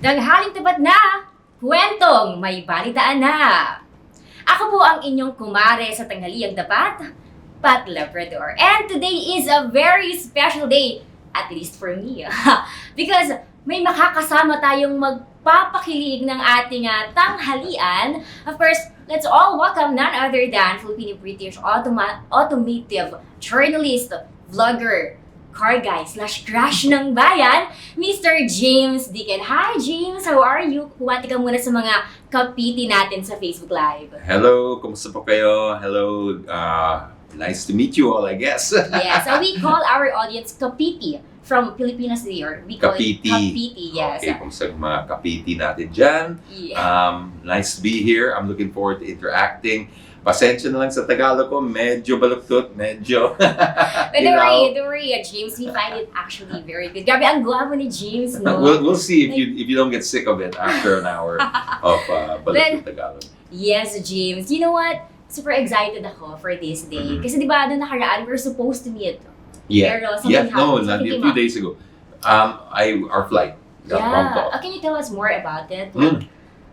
Tanghaling tapat na! Kwentong may balitaan na! Ako po ang inyong kumare sa tanghaliang tapat, Pat Labrador. And today is a very special day, at least for me. Because may makakasama tayong magpapakilig ng ating tanghalian. Of course, let's all welcome none other than Filipino-British automotive journalist, vlogger, car guy / crush ng bayan, Mr. James Deakin. Hi James, how are you? Huwati ka muna sa mga kapiti natin sa Facebook Live. Hello, kumusta po kayo? Hello, nice to meet you all, I guess. Yes, so we call our audience kapiti from Filipinas or we call Kapiti. it kapiti, yes. Okay, kumusta mga kapiti natin dyan? Yeah. Nice to be here. I'm looking forward to interacting. Pasensya na lang sa Tagalog ko, medyo baluktot, medyo. But don't worry, James, we find it actually very good. Grabe, ang gwapo ni James, no? We'll see if you don't get sick of it after an hour of baluktot Tagalog. Yes, James. You know what? Super excited ako for this day. Kasi di ba, doon nakaraan, we're supposed to meet. Yeah. Pero something happened. A few days ago. Our flight got bumped off. Can you tell us more about it?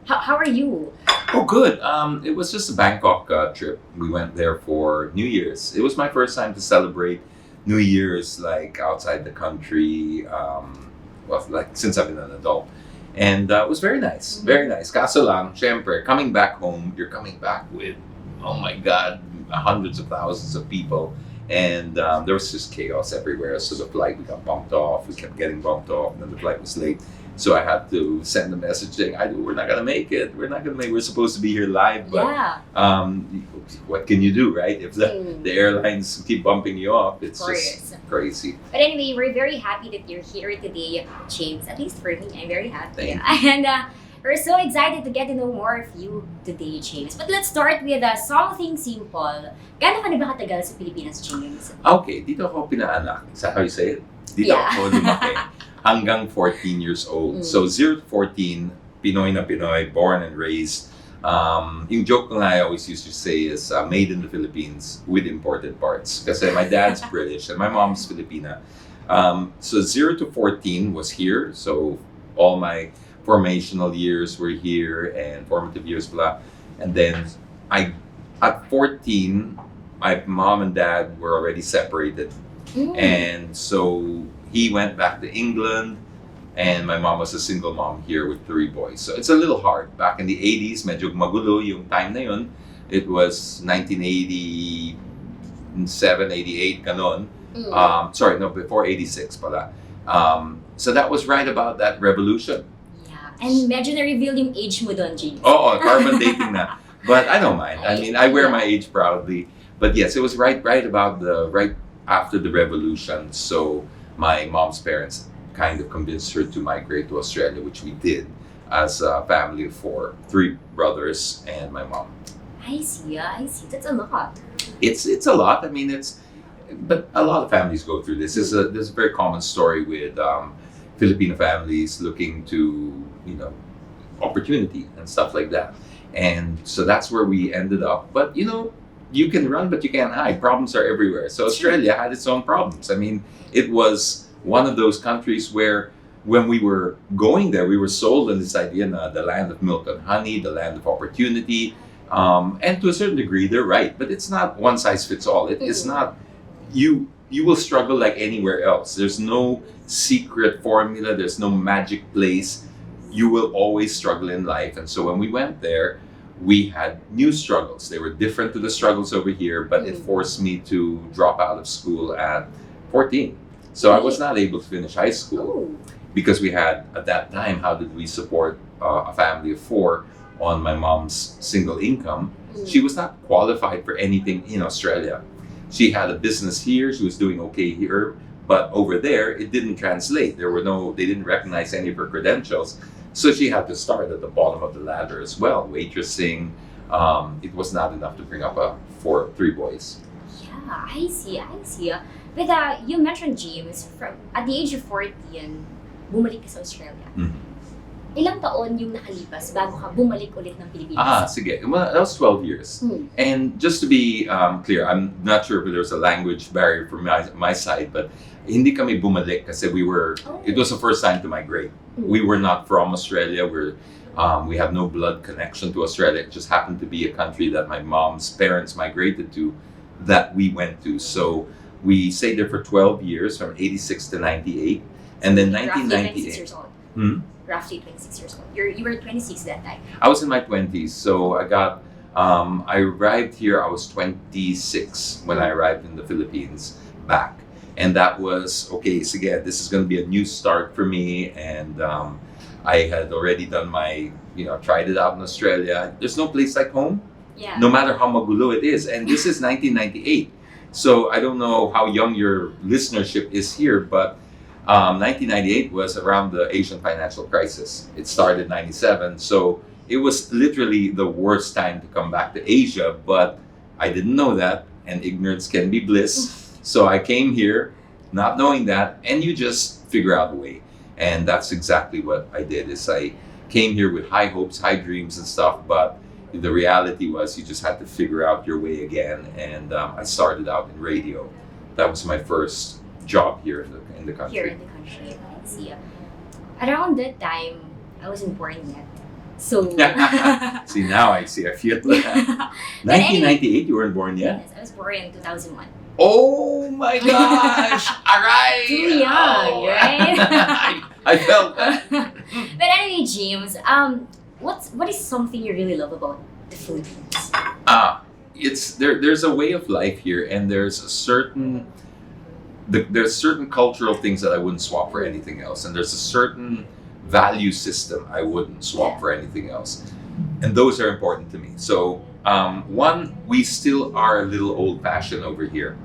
How are you? Oh, good. It was just a Bangkok trip. We went there for New Year's. It was my first time to celebrate New Year's like outside the country. Since I've been an adult, and it was very nice. Very nice. Kaso lang, syempre, coming back home, you're coming back with, oh my God, hundreds of thousands of people, and there was just chaos everywhere. So the flight we got bumped off. We kept getting bumped off, and then the flight was late. So I had to send a message saying, we're not gonna make it. We're supposed to be here live, but what can you do, right? If the airlines keep bumping you off, it's just crazy. But anyway, we're very happy that you're here today, James. At least for me, I'm very happy. Thank you. And we're so excited to get to know more of you today, James. But let's start with something simple. Gano'n ka na ba katagal sa Pilipinas, James? Okay, dito ako pinaanak. Is that how you say it? Dito ako lumaki. Hanggang 14 years old. So 0 to 14, Pinoy na Pinoy, born and raised. Yung joke ko nga I always used to say is made in the Philippines with imported parts. Kasi my dad's British and my mom's Filipina. So 0 to 14 was here. So all my formational years were here and formative years, blah. And then at 14, my mom and dad were already separated. And so he went back to England, and my mom was a single mom here with 3 boys. So it's a little hard. Back in the 80s, medyo magulo yung time na yun. It was 1987, 88, ganon. Before 86 pala. So that was right about that revolution. Yeah, and medyo na-reveal yung age mo doon, James. Carbon dating na. But I don't mind. I mean, I wear my age proudly. But yes, it was right about right after the revolution. So my mom's parents kind of convinced her to migrate to Australia, which we did as a family of 4, 3 brothers and my mom. I see. That's a lot. It's a lot. I mean, but a lot of families go through this. There's a very common story with Filipino families looking to, opportunity and stuff like that. And so that's where we ended up. But, you can run, but you can't hide. Problems are everywhere. So Australia had its own problems. I mean, it was one of those countries where when we were going there, we were sold on this idea, the land of milk and honey, the land of opportunity. And to a certain degree, they're right. But it's not one size fits all. It's not, you will struggle like anywhere else. There's no secret formula. There's no magic place. You will always struggle in life. And so when we went there, we had new struggles. They were different to the struggles over here, but it forced me to drop out of school at 14. So I was not able to finish high school because we had, at that time, how did we support a family of 4 on my mom's single income? She was not qualified for anything in Australia. She had a business here, she was doing okay here, but over there, it didn't translate. They didn't recognize any of her credentials. So she had to start at the bottom of the ladder as well, waitressing. It was not enough to bring up 3 boys. Yeah, I see. But you mentioned, James, at the age of 14, bumalik ka sa Australia. Ilang taon yung nakalipas bago ka bumalik ulit ng Pilipinas? Sige. Well, that was 12 years. And just to be clear, I'm not sure if there's a language barrier from my side, but hindi kami bumalik kasi it was the first time to migrate. We were not from Australia. We have no blood connection to Australia. It just happened to be a country that my mom's parents migrated to, that we went to. So we stayed there for 12 years, from 86 to 98. And then Roughly 26 years 1998. old. Hmm? Roughly 26 years old. You were 26 that time. I was in my 20s. So I arrived here, I was 26 when I arrived in the Philippines back. And that was, okay, so again, this is going to be a new start for me. And I had already done tried it out in Australia. There's no place like home, Yeah. no matter how magulo it is. And this is 1998. So I don't know how young your listenership is here, but 1998 was around the Asian financial crisis. It started in 97. So it was literally the worst time to come back to Asia, but I didn't know that, and ignorance can be bliss. So I came here not knowing that, and you just figure out a way. And that's exactly what I did. Is I came here with high hopes, high dreams and stuff, but the reality was you just had to figure out your way again. And I started out in radio. That was my first job here in the country. Here in the country, I see. Around that time, I wasn't born yet. So See, now I see. I feel that. 1998, you weren't born yet? Yes, I was born in 2001. Oh my gosh! All right. Too young, right? I felt that. But anyway, James, what is something you really love about the Philippines? It's there's a way of life here, and there's certain cultural things that I wouldn't swap for anything else, and there's a certain value system I wouldn't swap for anything else, and those are important to me. So one, we still are a little old-fashioned over here,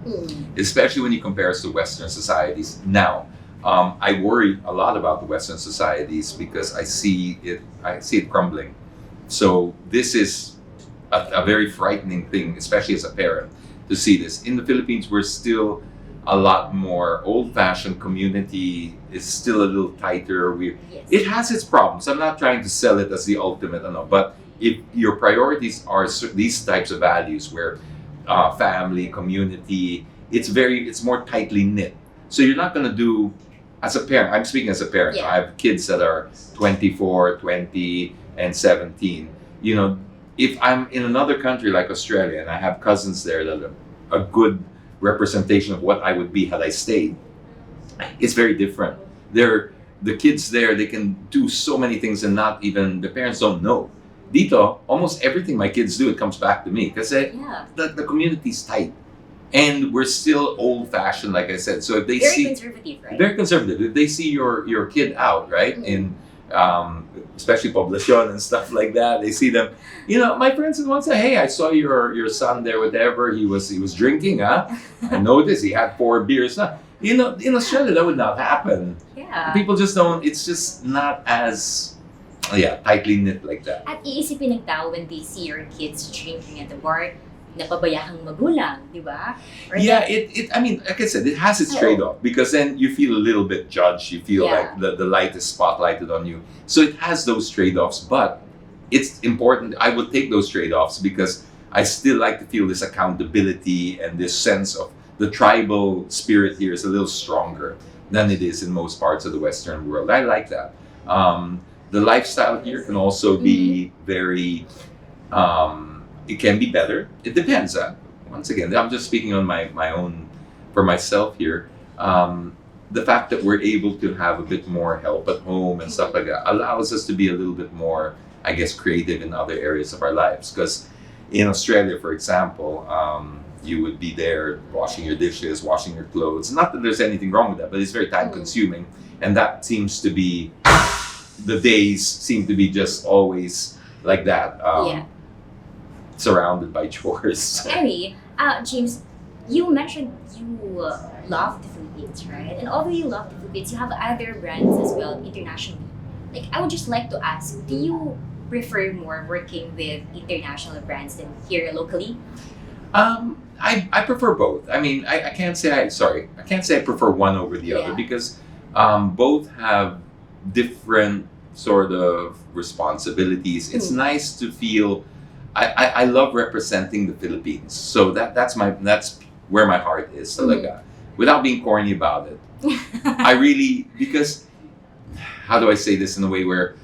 especially when you compare us to Western societies. Now, I worry a lot about the Western societies because I see it crumbling. So this is a very frightening thing, especially as a parent, to see this. In the Philippines, we're still a lot more old-fashioned. Community is still a little tighter. Yes. It has its problems. I'm not trying to sell it as the ultimate, but if your priorities are these types of values where family, community, it's more tightly knit. So you're not going to do, as a parent, I'm speaking as a parent. Yeah. I have kids that are 24, 20, and 17. If I'm in another country like Australia and I have cousins there that are a good representation of what I would be had I stayed, it's very different. The kids there, they can do so many things and not even, the parents don't know. Dito, almost everything my kids do, it comes back to me because the community's tight. And we're still old-fashioned, like I said. So if they Very see... conservative, right? Very conservative. If they see your kid out, right, in especially poblacion and stuff like that, they see them. My friends would once say, "Hey, I saw your son there. Whatever he was drinking. I noticed he had 4 beers." In Australia, that would not happen. Yeah. People just don't. It's just not as tightly knit like that. At iisipin ng tao when they see your kids drinking at the bar, napabayahang magulang, di ba? Or I mean, like I said, it has its trade-off because then you feel a little bit judged. You feel like the light is spotlighted on you. So it has those trade-offs, but it's important. I would take those trade-offs because I still like to feel this accountability and this sense of the tribal spirit here is a little stronger than it is in most parts of the Western world. I like that. The lifestyle here can also be very... it can be better. It depends. Once again, I'm just speaking on my own, for myself here. The fact that we're able to have a bit more help at home and stuff like that allows us to be a little bit more, I guess, creative in other areas of our lives. Because in Australia, for example, you would be there washing your dishes, washing your clothes. Not that there's anything wrong with that, but it's very time consuming. And that seems to be, the days seem to be just always like that. Surrounded by chores. Anyway, James, you mentioned you love the Philippines, right? And although you love the Philippines, you have other brands as well internationally. Like, I would just like to ask, do you prefer more working with international brands than here locally? I prefer both. I mean, I can't say I prefer one over the other because both have different sort of responsibilities. It's nice to feel. I love representing the Philippines, so that's where my heart is. So without being corny about it, I really, because how do I say this in a way where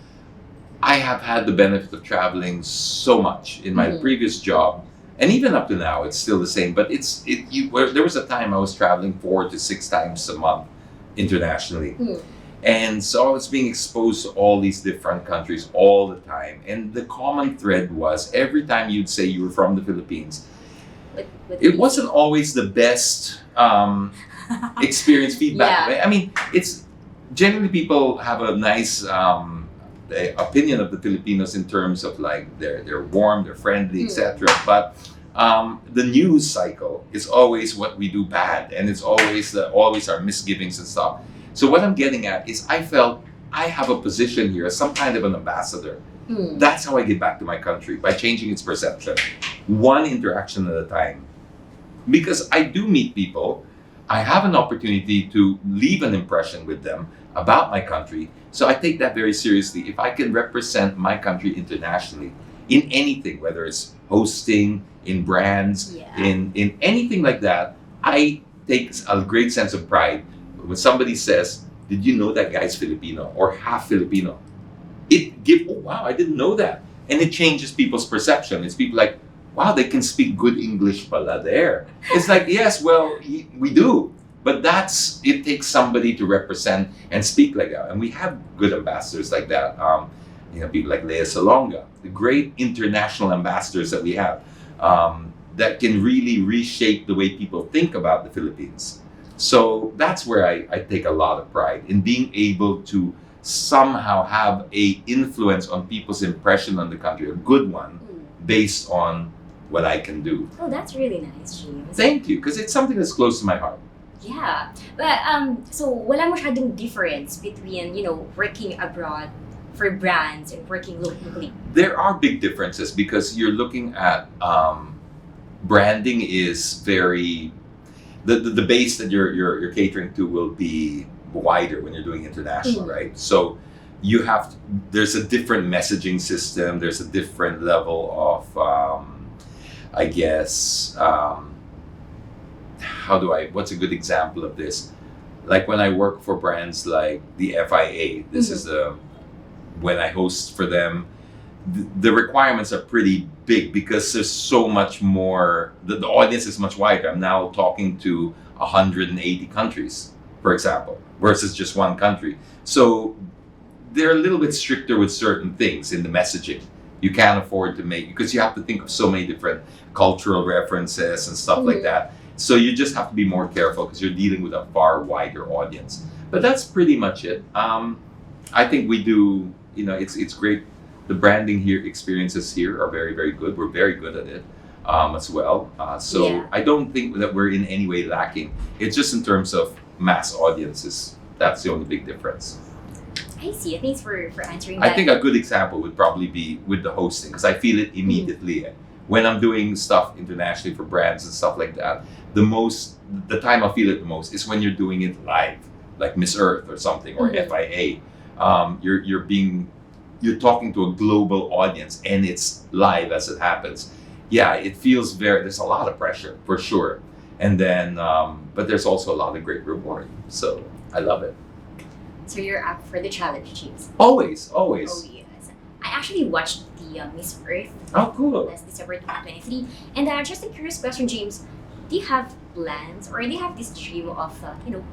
I have had the benefit of traveling so much in my previous job, and even up to now, it's still the same. But there was a time I was traveling 4 to 6 times a month internationally, and so I was being exposed to all these different countries all the time. And the common thread was every time you'd say you were from the Philippines, it wasn't always the best experience feedback. Yeah. I mean, it's generally people have a nice opinion of the Filipinos in terms of like they're warm, they're friendly, etc. But the news cycle is always what we do bad, and it's always our misgivings and stuff. So what I'm getting at is I felt I have a position here as some kind of an ambassador. That's how I get back to my country, by changing its perception, one interaction at a time. Because I do meet people, I have an opportunity to leave an impression with them about my country. So I take that very seriously. If I can represent my country internationally in anything, whether it's hosting, in brands, in anything like that, I take a great sense of pride when somebody says, "Did you know that guy's Filipino or half Filipino?" Oh wow, I didn't know that. And it changes people's perception. It's people like, wow, they can speak good English pala there. It's like, yes, well, we do. But it takes somebody to represent and speak like that. And we have good ambassadors like that. People like Lea Salonga, the great international ambassadors that we have, that can really reshape the way people think about the Philippines. So that's where I take a lot of pride in being able to somehow have a influence on people's impression on the country, a good one, based on what I can do. Oh, that's really nice, James. Thank you, because it's something that's close to my heart. Yeah. But so wala masyadong difference between, working abroad for brands and working locally. There are big differences because you're looking at branding is very the base that you're catering to will be wider when you're doing international, right? So there's a different messaging system, there's a different level of I guess what's a good example of this? Like when I work for brands like the FIA, this is when I host for them, the requirements are pretty big because there's so much more, the audience is much wider. I'm now talking to 180 countries, for example, versus just one country. So they're a little bit stricter with certain things in the messaging. You can't afford to make, because you have to think of so many different cultural references and stuff like that. So you just have to be more careful because you're dealing with a far wider audience. But that's pretty much it. I think we do, it's great. The branding here, experiences here are very, very good. We're very good at it as well. I don't think that we're in any way lacking. It's just in terms of mass audiences. That's the only big difference. I see. Thanks for answering that. I think a good example would probably be with the hosting, because I feel it immediately. When I'm doing stuff internationally for brands and stuff like that, the time I feel it the most is when you're doing it live, like Miss Earth or something, or FIA. You're talking to a global audience and it's live as it happens. Yeah, it feels there's a lot of pressure for sure. And then, but there's also a lot of great reward. So I love it. So you're up for the challenge, James? Always. Oh, yes. I actually watched the Miss Earth. Oh, cool. Last December 2023. And just a curious question, James. Do you have plans, or do you have this dream of,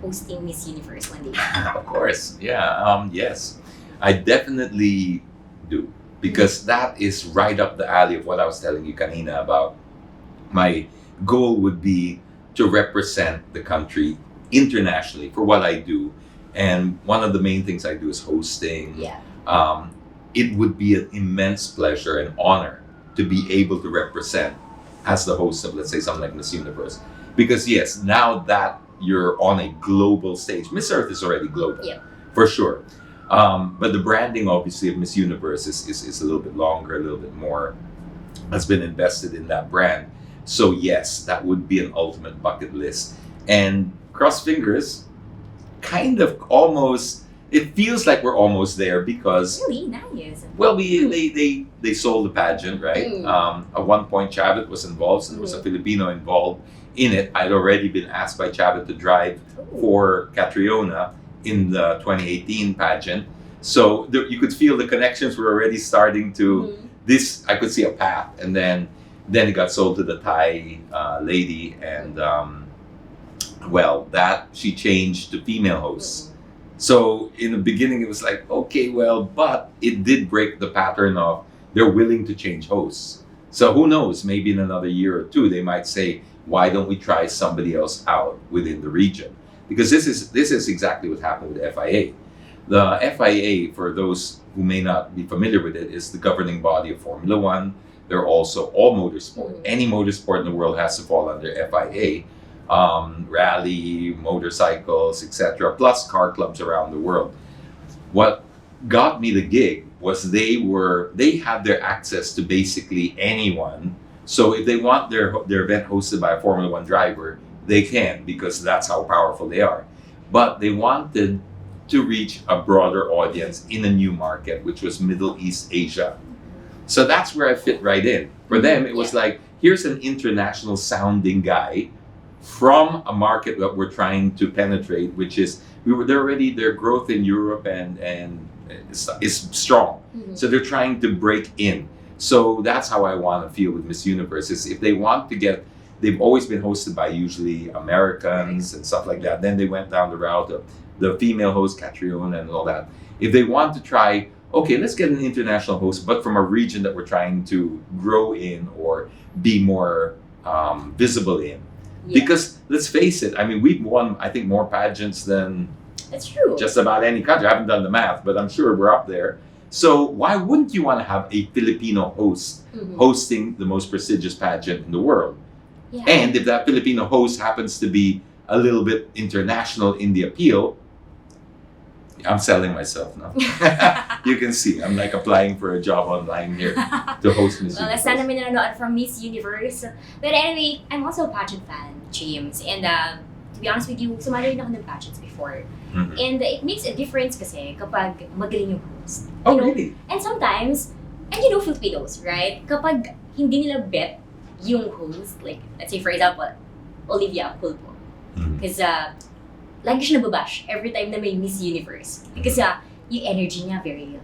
hosting Miss Universe one day? Of course. Yeah. Yes. I definitely do, because that is right up the alley of what I was telling you, kanina, about my goal would be to represent the country internationally for what I do. And one of the main things I do is hosting. Yeah. It would be an immense pleasure and honor to be able to represent as the host of, let's say, something like Miss Universe. Because yes, now that you're on a global stage, Miss Earth is already global, for sure. But the branding, obviously, of Miss Universe is a little bit longer, a little bit more has been invested in that brand. So yes, that would be an ultimate bucket list. And cross fingers, kind of almost, it feels like we're almost there because... Really? Nice. Well, they sold the pageant, right? At one point, Chavit was involved, so there was a Filipino involved in it. I'd already been asked by Chavit to drive for Catriona in the 2018 pageant. So you could feel the connections were already starting to this. I could see a path, and then it got sold to the Thai lady, and well, that she changed to female hosts. So in the beginning, it was like, okay, well, but it did break the pattern of they're willing to change hosts. So who knows? Maybe in another year or two, they might say, why don't we try somebody else out within the region? Because this is exactly what happened with the FIA. The FIA, for those who may not be familiar with it, is the governing body of Formula One. They're also all motorsport. Any motorsport in the world has to fall under FIA. Rally, motorcycles, etc., plus car clubs around the world. What got me the gig was they have their access to basically anyone. So if they want their event hosted by a Formula One driver, they can, because that's how powerful they are. But they wanted to reach a broader audience in a new market, which was Middle East Asia. So that's where I fit right in. For them, it was like, here's an international sounding guy from a market that we're trying to penetrate, which is their growth in Europe and is strong. So they're trying to break in. So that's how I want to feel with Miss Universe. Is if they want to get, they've always been hosted by usually Americans and stuff like that. Then they went down the route of the female host, Catriona, and all that. If they want to try, okay, let's get an international host, but from a region that we're trying to grow in or be more visible in. Yeah. Because let's face it, I mean, we've won, I think, more pageants than that's true. Just about any country. I haven't done the math, but I'm sure we're up there. So why wouldn't you want to have a Filipino host hosting the most prestigious pageant in the world? Yeah. And if that Filipino host happens to be a little bit international in the appeal, I'm selling myself now. You can see, I'm like applying for a job online here to host Miss Universe. Well, sana may nanonood from Miss Universe. But anyway, I'm also a pageant fan, James. And to be honest with you, sumali rin ako ng pageants before. And it makes a difference kasi kapag magaling yung host. Oh, really? And sometimes, and you know Filipinos, right? Kapag hindi nila bet yung host, like, let's say for example, Olivia Pulpo. Because lagi siya nababash every time na may Miss Universe. Because yung energy niya very,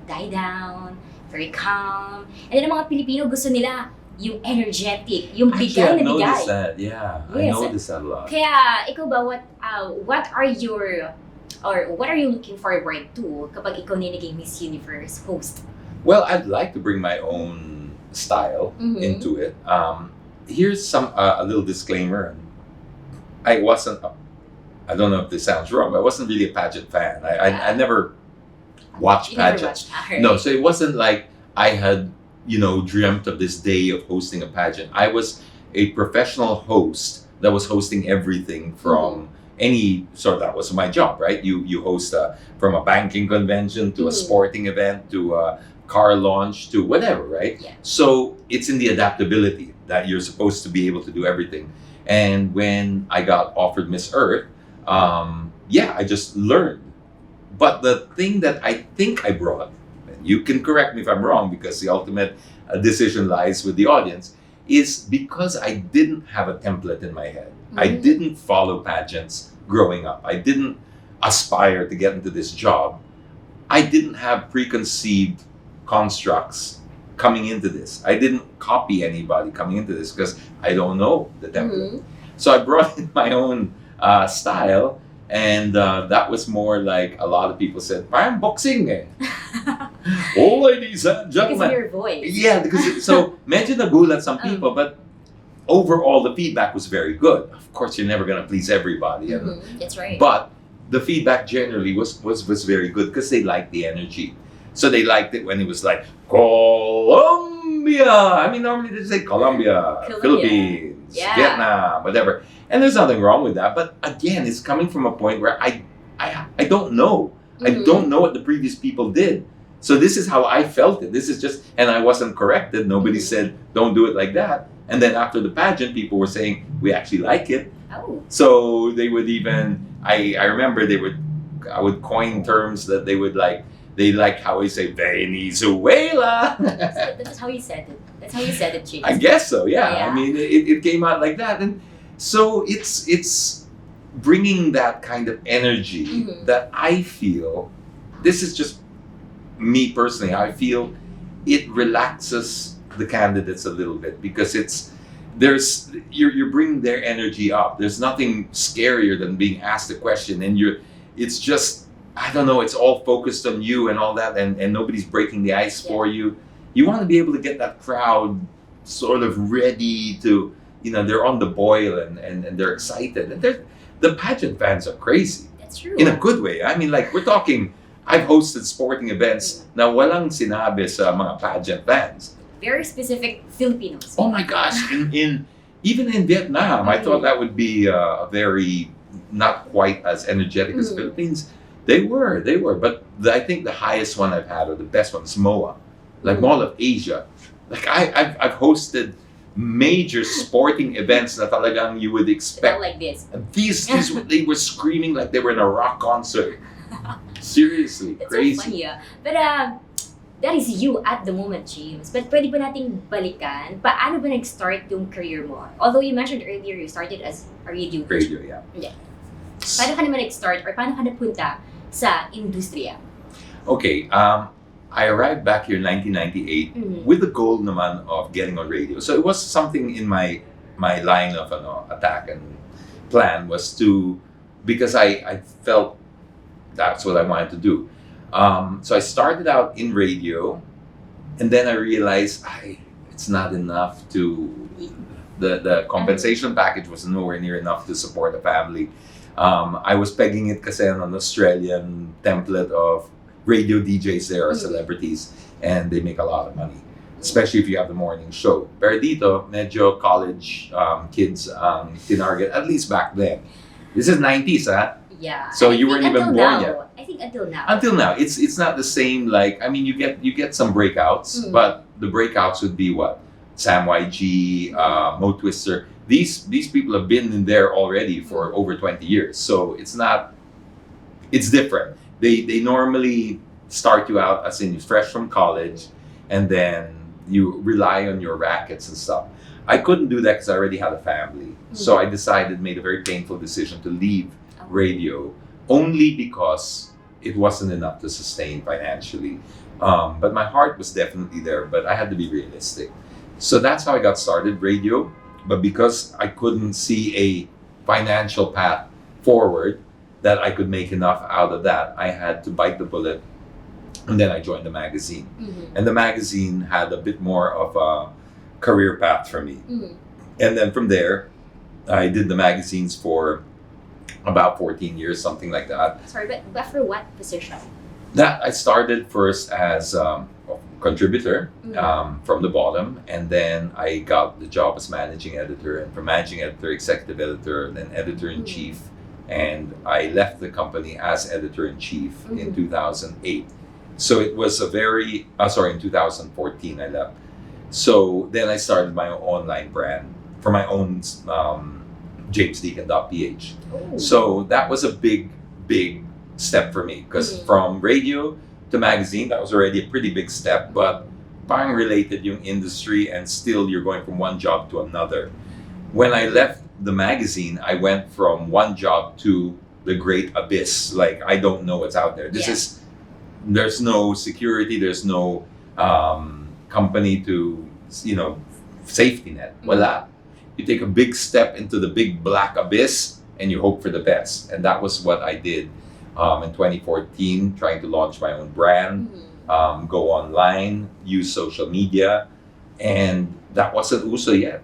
die down, very calm. And then ang mga Pilipino gusto nila yung energetic, yung bigay na bigay. I noticed that, yeah. Yes. I noticed that a lot. Kaya, ikaw ba, what are you looking forward to kapag ikaw naging Miss Universe host? Well, I'd like to bring my own style into it. Here's a little disclaimer. I don't know if this sounds wrong, but I wasn't really a pageant fan. I never watched pageants. No, so it wasn't like I had, dreamt of this day of hosting a pageant. I was a professional host that was hosting everything from any sort. That was my job, right? You host from a banking convention to a sporting event to a car launch to whatever, right? Yeah. So it's in the adaptability that you're supposed to be able to do everything. And when I got offered Miss Earth, I just learned. But the thing that I think I brought, and you can correct me if I'm wrong because the ultimate decision lies with the audience, is because I didn't have a template in my head. I didn't follow pageants growing up. I didn't aspire to get into this job. I didn't have preconceived constructs coming into this. I didn't copy anybody coming into this because I don't know the template. So I brought in my own style, and that was more like a lot of people said, parang boxing eh. Oh, ladies and gentlemen. Because of your voice. Yeah, because so medyo nagulat some people, but overall the feedback was very good. Of course, you're never going to please everybody. That's right. But the feedback generally was very good because they liked the energy. So they liked it when it was like, Colombia. I mean, normally they say Colombia, Philippines, Vietnam, whatever. And there's nothing wrong with that. But again, it's coming from a point where I don't know. I don't know what the previous people did. So this is how I felt it. This is just, and I wasn't corrected. Nobody said, don't do it like that. And then after the pageant, people were saying, we actually like it. Oh. So they would even, I remember I would coin terms that they would like, they like how we say Venezuela. That's how you said it. That's how you said it, James. I guess so, yeah. I mean, it came out like that. And so it's bringing that kind of energy that I feel this is just me personally. I feel it relaxes the candidates a little bit because you're bringing their energy up. There's nothing scarier than being asked a question, and it's just, I don't know, it's all focused on you and all that, and nobody's breaking the ice for you. You want to be able to get that crowd sort of ready to, they're on the boil and they're excited. And the pageant fans are crazy. That's true. In a good way. I mean, like, we're talking, I've hosted sporting events na walang sinabi sa mga pageant fans. Very specific Filipinos. Oh my gosh, even in Vietnam, I thought that would be a very, not quite as energetic as Philippines. They were, but I think the highest one I've had, or the best one, is MOA, like Mall of Asia. Like I've hosted major sporting events that talagang you would expect. Not like this. These they were screaming like they were in a rock concert. Seriously, That's crazy. so funny, But that is you at the moment, James. But pwede ba nating balikan? Paano ba nag-start yung career mo? Although you mentioned earlier you started as a radio. Radio, yeah. Yeah. Paano ka naman nag-start or paano ka napunta sa industriya? Okay, I arrived back here in 1998 with the goal naman of getting on radio. So it was something in my line of attack and plan was to, because I felt that's what I wanted to do. So I started out in radio, and then I realized it's not enough the compensation package was nowhere near enough to support a family. I was pegging it kasi on an Australian template of radio DJs there are celebrities and they make a lot of money, especially if you have the morning show. Pero dito, medyo college kids tinarget, at least back then. This is 90s, huh? Yeah. So you weren't even born yet. I think until now. Until now, it's not the same. Like, I mean, you get some breakouts, but the breakouts would be what? Sam YG, Mo Twister. These people have been in there already for over 20 years. So it's different. They normally start you out as in fresh from college, and then you rely on your rackets and stuff. I couldn't do that because I already had a family. So I made a very painful decision to leave radio, only because it wasn't enough to sustain financially. But my heart was definitely there, but I had to be realistic. So that's how I got started, radio. But because I couldn't see a financial path forward that I could make enough out of that, I had to bite the bullet. And then I joined the magazine. And the magazine had a bit more of a career path for me. And then from there, I did the magazines for about 14 years, something like that. Sorry, but for what position? That I started first as a contributor from the bottom, and then I got the job as managing editor, and from managing editor, executive editor, then editor-in-chief, and I left the company as editor-in-chief in 2008. So it was a very, in 2014 I left. So then I started my own online brand for my own jamesdeakin.ph. So that was a big step for me, because from radio to magazine, that was already a pretty big step, but parang related yung industry, and still you're going from one job to another. When I left the magazine, I went from one job to the great abyss. Like, I don't know what's out there. There's no security, there's no company to, safety net. Wala. You take a big step into the big black abyss and you hope for the best. And that was what I did in 2014, trying to launch my own brand, go online, use social media, and that wasn't uso yet.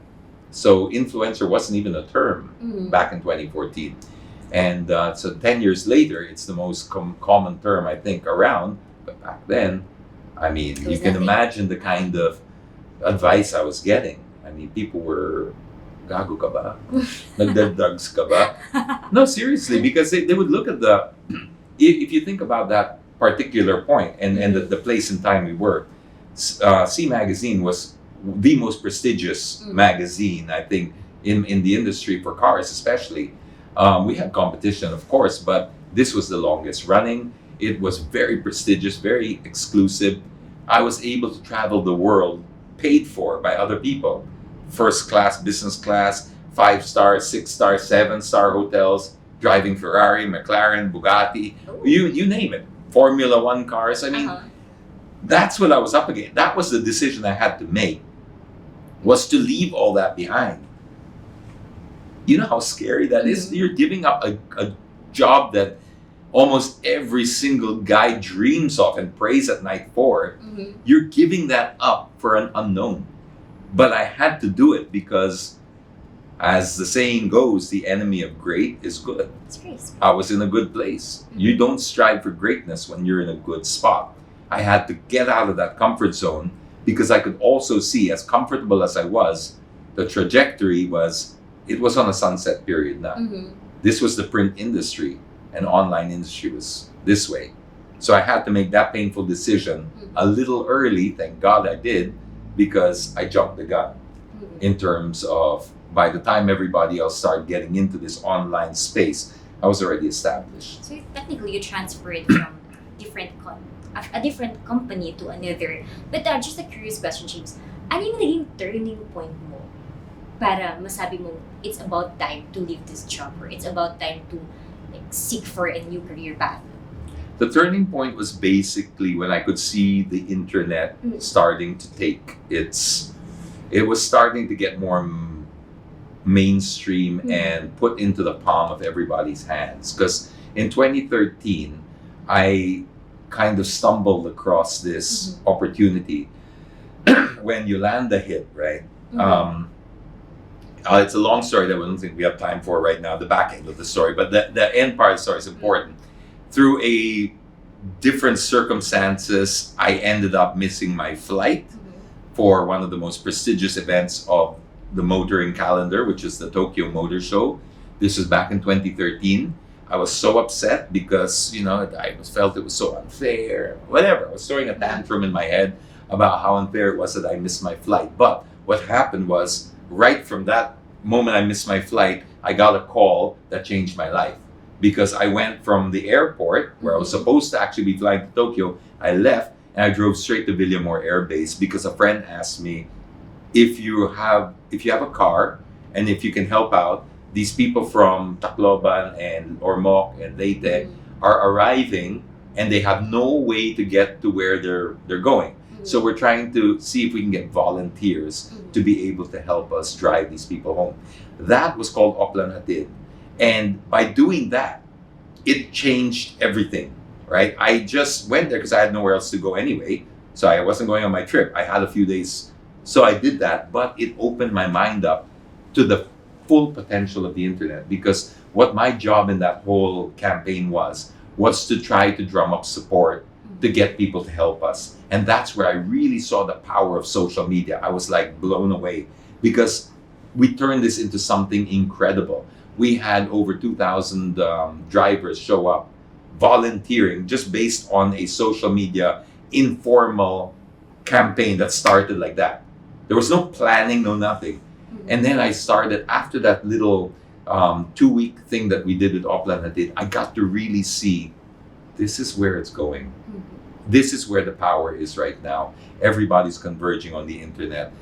So influencer wasn't even a term back in 2014. And so 10 years later, it's the most common term, I think, around. But back then, I mean, you can imagine the kind of advice I was getting. I mean, people were, gago ka ba? Nagdadrugs ka ba? No, seriously, because they would look at if you think about that particular point and the place and time we were, C Magazine was the most prestigious magazine, I think, in the industry for cars especially. We had competition, of course, but this was the longest running. It was very prestigious, very exclusive. I was able to travel the world paid for by other people. First class, business class, 5-star, 6-star, 7-star hotels, driving Ferrari, McLaren, Bugatti, you name it. Formula One cars. I mean, Uh-huh. that's what I was up against. That was the decision I had to make, was to leave all that behind. You know how scary that is? Mhm. You're giving up a job that almost every single guy dreams of and prays at night for. Mhm. You're giving that up for an unknown. But I had to do it because, as the saying goes, the enemy of great is good. It's great. I was in a good place. You Mhm. don't strive for greatness when you're in a good spot. I had to get out of that comfort zone because I could also see, as comfortable as I was, the trajectory was, it was on a sunset period now. Mhm. This was the print industry, and online industry was this way. So I had to make that painful decision a little early. Thank God I did, because I jumped the gun Mhm. in terms of, by the time everybody else started getting into this online space, I was already established. So technically, you transferred from a different company to another. But just a curious question, James. Ano yung naging turning point mo para masabi mo it's about time to leave this job, or it's about time to like seek for a new career path? The turning point was basically when I could see the internet Mm. starting to take it was starting to get more mainstream Mm. and put into the palm of everybody's hands. Because in 2013, I kind of stumbled across this opportunity when Yolanda hit, right? Mhm. It's a long story that I don't think we have time for right now, the back end of the story, but the end part of the story is important. Through a different circumstances, I ended up missing my flight for one of the most prestigious events of the motoring calendar, which is the Tokyo Motor Show. This was back in 2013. I was so upset because, I felt it was so unfair, whatever. I was throwing a tantrum in my head about how unfair it was that I missed my flight. But what happened was, right from that moment I missed my flight, I got a call that changed my life. Because I went from the airport, where I was supposed to actually be flying to Tokyo, I left and I drove straight to Villamor Air Base because a friend asked me, if you have a car and if you can help out, these people from Tacloban and Ormoc and Leyte are arriving and they have no way to get to where they're going. So we're trying to see if we can get volunteers to be able to help us drive these people home. That was called Oplan Hatid. And by doing that, it changed everything, right? I just went there because I had nowhere else to go anyway. So I wasn't going on my trip. I had a few days. So I did that, but it opened my mind up to the full potential of the internet, because what my job in that whole campaign was to try to drum up support to get people to help us. And that's where I really saw the power of social media. I was like blown away because we turned this into something incredible. We had over 2,000 drivers show up volunteering just based on a social media informal campaign that started like that. There was no planning, no nothing. And then I started, after that little 2-week thing that we did with Oplan Hatid, I got to really see, this is where it's going. This is where the power is right now. Everybody's converging on the internet.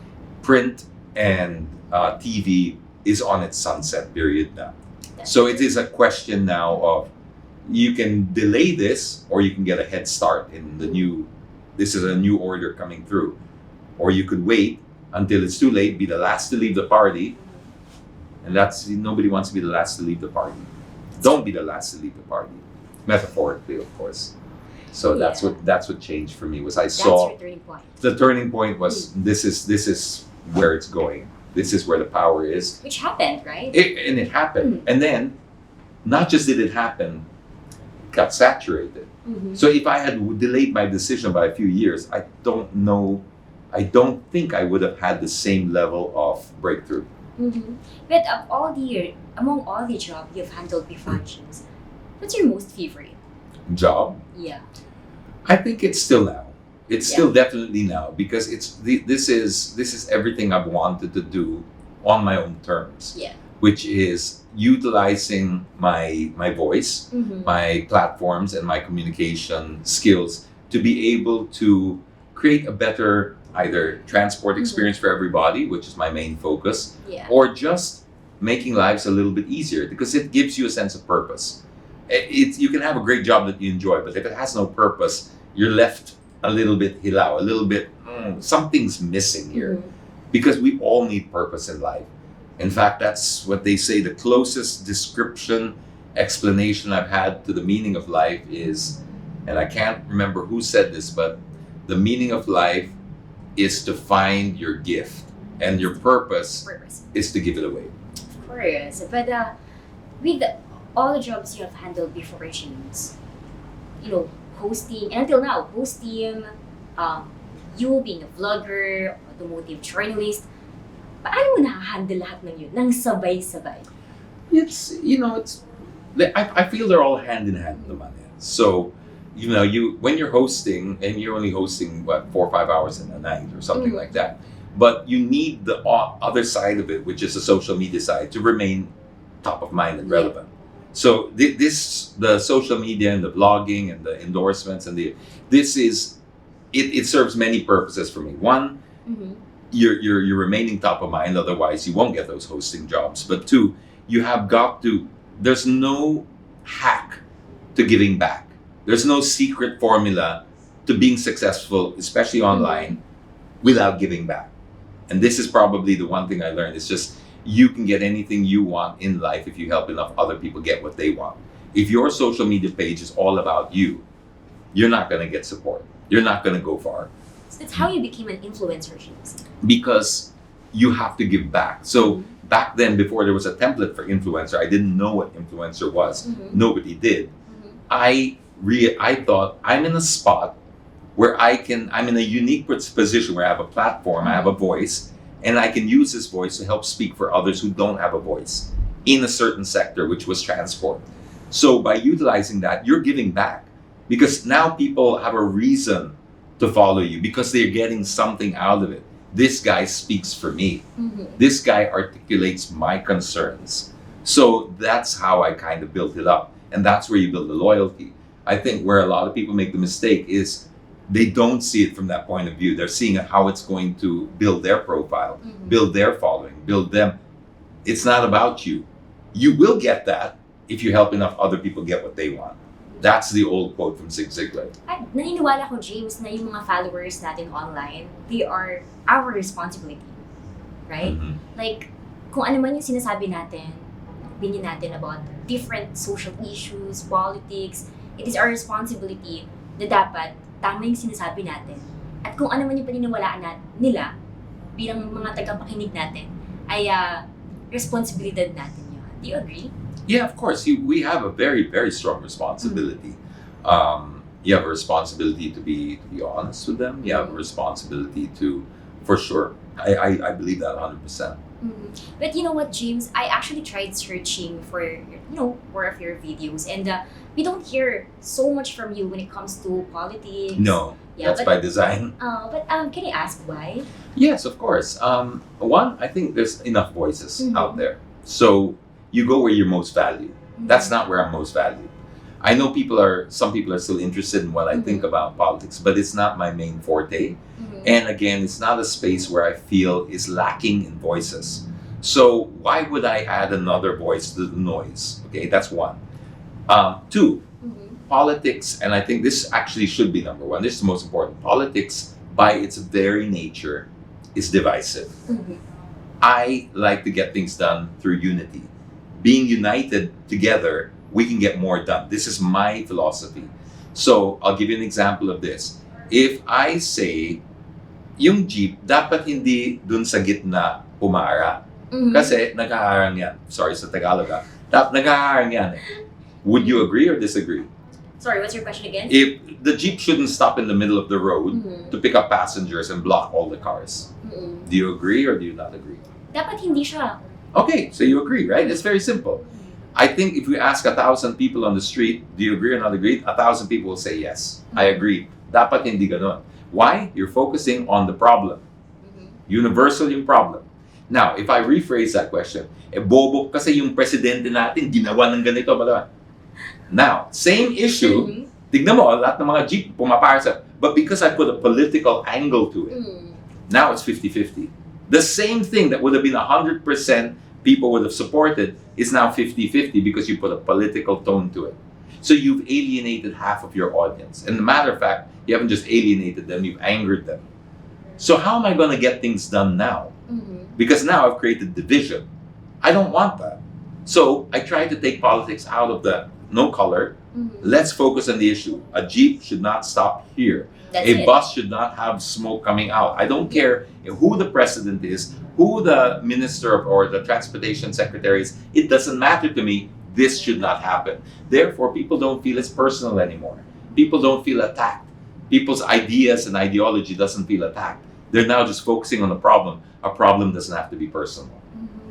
Print and TV is on its sunset period now. So it is a question now of, you can delay this or you can get a head start in this is a new order coming through. Or you could wait until it's too late, be the last to leave the party. And nobody wants to be the last to leave the party. Don't be the last to leave the party. Metaphorically, of course. So that's what changed for me, was I saw That's your turning point. the turning point was, this is where it's going. This is where the power is. Which happened, right? And it happened. And then, not just did it happen, it got saturated. So if I had delayed my decision by a few years, I don't think I would have had the same level of breakthrough. But among all the jobs you've handled before, James, what's your most favorite? Job? Yeah. I think it's still now. It's still definitely now, because this is everything I've wanted to do on my own terms. Yeah. Which is utilizing my voice, my platforms, and my communication skills to be able to create a better either transport experience for everybody, which is my main focus, Yeah. or just making lives a little bit easier, because it gives you a sense of purpose. You can have a great job that you enjoy, but if it has no purpose, you're left a little bit hilaw, a little bit something's missing here, because we all need purpose in life. In fact, that's what they say. The closest description, explanation I've had to the meaning of life is, and I can't remember who said this, but the meaning of life is to find your gift, and your purpose is to give it away. Of course. But with all the jobs you have handled before, James, hosting, and until now, hosting, you being a vlogger, automotive journalist, paano mo na-handle lahat ng yun nang sabay-sabay? I feel they're all hand in hand naman. So, when you're hosting, and you're only hosting, 4 or 5 hours in a night or something like that, but you need the other side of it, which is the social media side, to remain top of mind and relevant. So the social media and the blogging and the endorsements and it serves many purposes for me. One, you're remaining top of mind, otherwise you won't get those hosting jobs. But two, there's no hack to giving back. There's no secret formula to being successful, especially online, without giving back. And this is probably the one thing I learned. It's just, you can get anything you want in life if you help enough other people get what they want. If your social media page is all about you, you're not going to get support. You're not going to go far. So that's how you became an influencer, James. Because you have to give back. So back then, before there was a template for influencer, I didn't know what influencer was. Nobody did. I thought I'm in a spot where I'm in a unique position where I have a platform, I have a voice, and I can use this voice to help speak for others who don't have a voice in a certain sector, which was transport. So by utilizing that, you're giving back, because now people have a reason to follow you because they're getting something out of it. This guy speaks for me. This guy articulates my concerns. So that's how I kind of built it up. And that's where you build the loyalty. I think where a lot of people make the mistake is they don't see it from that point of view. They're seeing how it's going to build their profile, build their following, build them. It's not about you. You will get that if you help enough other people get what they want. That's the old quote from Zig Ziglar. At naniniwala ko, James, na yung mga followers natin online, they are our responsibility. Right? Like, kung ano man yung sinasabi natin, opinion natin about different social issues, politics, it is our responsibility na dapat tama yung sinasabi natin. At kung ano man yung paniniwalaan nila bilang mga tagapakinig natin, ay responsibilidad natin yun. Do you agree? Yeah, of course. We have a very, very strong responsibility. You have a responsibility to be honest with them. You have a responsibility to, for sure. I believe that 100%. But you know what, James? I actually tried searching for more of your videos, and we don't hear so much from you when it comes to politics. No, that's by design. But can I ask why? Yes, of course. One, I think there's enough voices out there. So you go where you're most valued. That's not where I'm most valued. I know some people are still interested in what I think about politics, but it's not my main forte. And again, it's not a space where I feel is lacking in voices. So why would I add another voice to the noise? Okay, that's one. Two, politics, and I think this actually should be number one. This is the most important. Politics, by its very nature, is divisive. I like to get things done through unity. Being united together, we can get more done. This is my philosophy. So I'll give you an example of this. If I say, yung jeep, dapat hindi dun sa gitna pumara. Kasi naghaharang yan. Sorry sa Tagalog naghaharang yan. Would you agree or disagree? Sorry, what's your question again? If the jeep shouldn't stop in the middle of the road to pick up passengers and block all the cars. Do you agree or do you not agree? Dapat hindi siya. Okay, so you agree, right? It's very simple. I think if we ask 1,000 people on the street, do you agree or not agree? 1,000 people will say yes. I agree. Dapat hindi ganon. Why? You're focusing on the problem. Universal yung problem. Now, if I rephrase that question, bobo kasi yung presidente natin, ginawa ng ganito. Now, same issue, tignan mo, lahat ng mga jeep pumapara sa, but because I put a political angle to it, now it's 50-50. The same thing that would have been 100% people would have supported is now 50-50 because you put a political tone to it. So you've alienated half of your audience. And a matter of fact, you haven't just alienated them, you've angered them. So how am I going to get things done now? Because now I've created division. I don't want that. So I try to take politics out of the no color. Let's focus on the issue. A Jeep should not stop here. A bus should not have smoke coming out. I don't care who the president is, who the minister or the transportation secretary is. It doesn't matter to me. This should not happen. Therefore, people don't feel it's personal anymore. People don't feel attacked. People's ideas and ideology doesn't feel attacked. They're now just focusing on the problem. A problem doesn't have to be personal.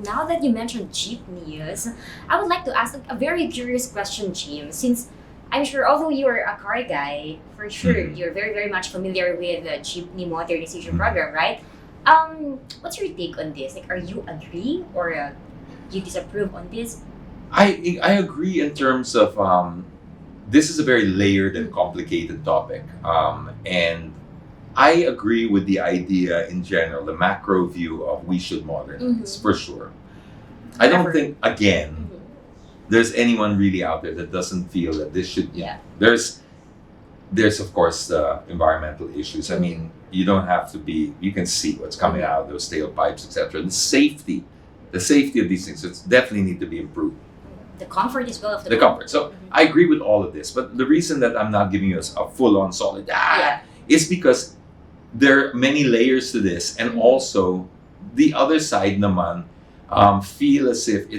Now that you mentioned jeepneys, I would like to ask a very curious question, Jim. Since I'm sure, although you're a car guy, for sure, you're very, very much familiar with the jeepney modernization program, right? What's your take on this? Like, are you agree or you disapprove on this? I agree in terms of this is a very layered and complicated topic, and I agree with the idea in general, the macro view of we should modernize for sure. I don't think there's anyone really out there that doesn't feel that this should. There's of course environmental issues. I mean, you don't have to be. You can see what's coming out of those tailpipes, etc. The safety of these things, it's definitely need to be improved. The comfort as well of the comfort. So I agree with all of this, but the reason that I'm not giving you a full-on solid is because there are many layers to this, and also the other side naman feel as if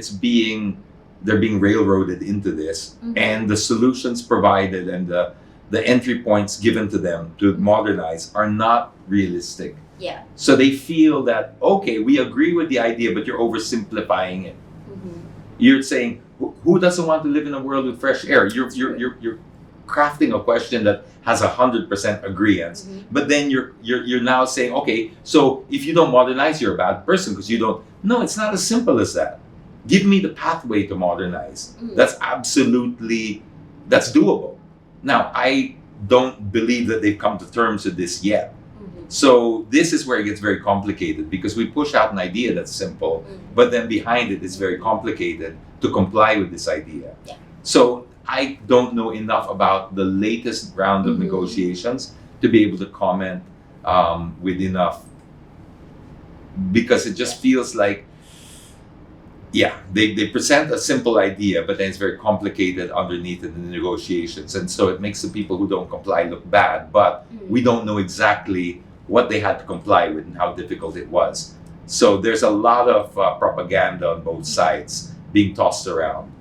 they're being railroaded into this, and the solutions provided and the entry points given to them to modernize are not realistic. So they feel that, okay, we agree with the idea, but you're oversimplifying it. You're saying, who doesn't want to live in a world with fresh air? You're crafting a question that has 100% agreement, but then you're now saying, okay, so if you don't modernize, you're a bad person because you don't. No, it's not as simple as that. Give me the pathway to modernize. That's doable. Now, I don't believe that they've come to terms with this yet. So this is where it gets very complicated, because we push out an idea that's simple, but then behind it is very complicated to comply with this idea. So I don't know enough about the latest round of negotiations to be able to comment with enough, because it just feels like, they present a simple idea, but then it's very complicated underneath in the negotiations. And so it makes the people who don't comply look bad, but we don't know exactly what they had to comply with and how difficult it was. So there's a lot of propaganda on both sides being tossed around.